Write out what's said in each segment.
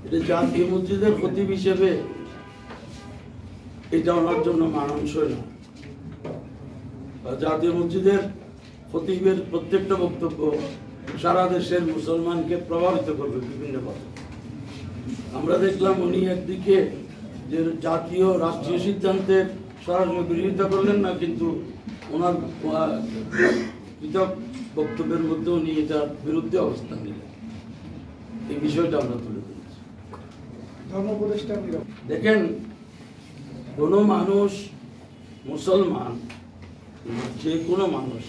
এটা জাতীয় মসজিদের খতিব হিসেবে এটা ওনার জন্য মানানসই না। জাতীয় মসজিদের খতিবের প্রত্যেকটা বক্তব্য সারা দেশের মুসলমানকে প্রভাবিত করবে বিভিন্নভাবে। আমরা দেখলাম উনি একদিকে যে জাতীয় রাষ্ট্রীয় সিদ্ধান্তের সরাসরি বিরোধিতা করলেন না, কিন্তু ওনার পৃথক বক্তব্যের মধ্যে উনি এটার বিরুদ্ধে অবস্থান নিলেন। এই বিষয়টা আমরা তুলে ধরেছি। দেখেন, কোনো মানুষ, মুসলমান যে কোনো মানুষ,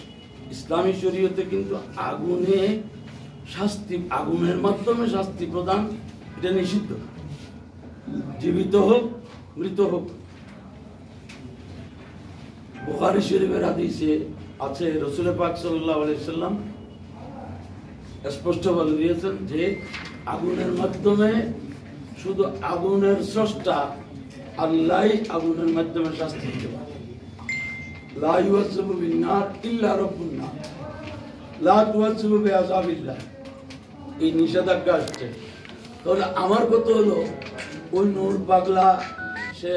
ইসলামী শরীয়তে কিন্তু আগুনের মাধ্যমে শাস্তি প্রদান এটা নিষিদ্ধ, জীবিত হোক মৃত হোক। বুখারী শরীফের হাদিসে আছে, রাসূল পাক সাল্লাল্লাহু আলাইহি সাল্লাম স্পষ্ট বলে দিয়েছেন যে আগুনের মাধ্যমে শুধু আগুনের স্রষ্টা আল্লাহই আগুনের মাধ্যমে শাস্তি দিতে পারে। লা ইউআযযিবু বিন-নার ইল্লা রাব্বুন নার, লা তুআযযিবু বিআযাবিল্লাহ, এই নিষেধাজ্ঞা আসছে। তাহলে আমার কথা হলো, ওই নূর পাগলা সে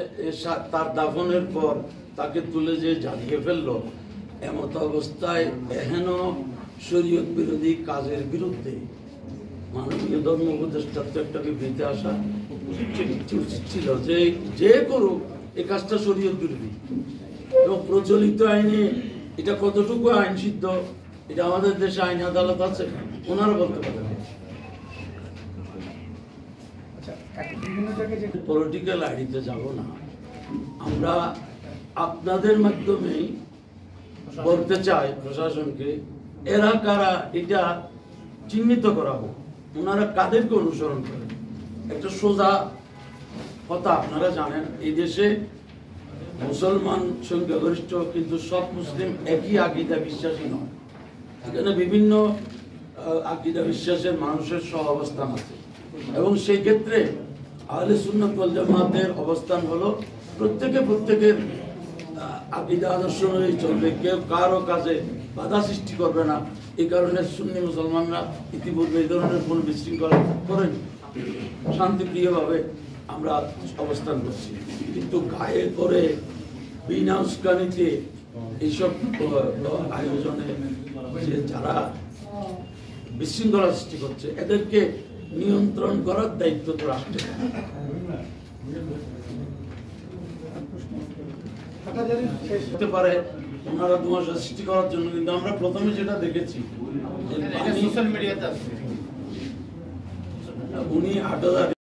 তার দাফনের পর তাকে তুলে যে জ্বালিয়ে ফেললো, এমত অবস্থায় এহেন শরীয়ত বিরোধী কাজের বিরুদ্ধে মাননীয় ধর্ম উপদেষ্টার তো একটা বিবৃতি আসা উচিত ছিল যে যে করুক এই কাজটা শরীয়ত বিরোধী। এবং প্রচলিত আইনে এটা কতটুকু আইন সিদ্ধ, এটা আমাদের দেশে আইন আদালত আছে, ওনারা বলতে পারেন। পলিটিক্যাল আইডিতে যাব না, আমরা আপনাদের মাধ্যমেই বলতে চাই প্রশাসনকে, এরা কারা এটা চিহ্নিত করা হোক, ওনারা কাদেরকে অনুসরণ করেন। একটা সোজা কথা আপনারা জানেন, এই দেশে মুসলমান সংখ্যাগরিষ্ঠ, কিন্তু সব মুসলিম একই আকীদা বিশ্বাসী নয়। এখানে বিভিন্ন আকীদা বিশ্বাসের মানুষের সহাবস্থান আছে, এবং সেই ক্ষেত্রে আহলে সুন্নাত ওয়াল জামাতের অবস্থান হলো প্রত্যেকের আকীদা আদর্শ অনুযায়ী চলবে, কেউ কারো কাজে বাধা সৃষ্টি করবে না। এই কারণে সুন্নি মুসলমানরা ইতিপূর্বে এই ধরনের কোনো বিশৃঙ্খলা করেন, শান্তিপ্রিয়ভাবে আমরা অবস্থান করছি। কিন্তু গায়ে করে বিনা উস্কানিতে এইসব আয়োজনে যে যারা বিশৃঙ্খলা সৃষ্টি করছে, এদেরকে নিয়ন্ত্রণ করার দায়িত্ব তো রাষ্ট্রের। হতে পারে ওনারা ধোঁয়াশা সৃষ্টি করার জন্য, কিন্তু আমরা প্রথমে যেটা দেখেছি সোশ্যাল মিডিয়াতে উনি ৮,০০০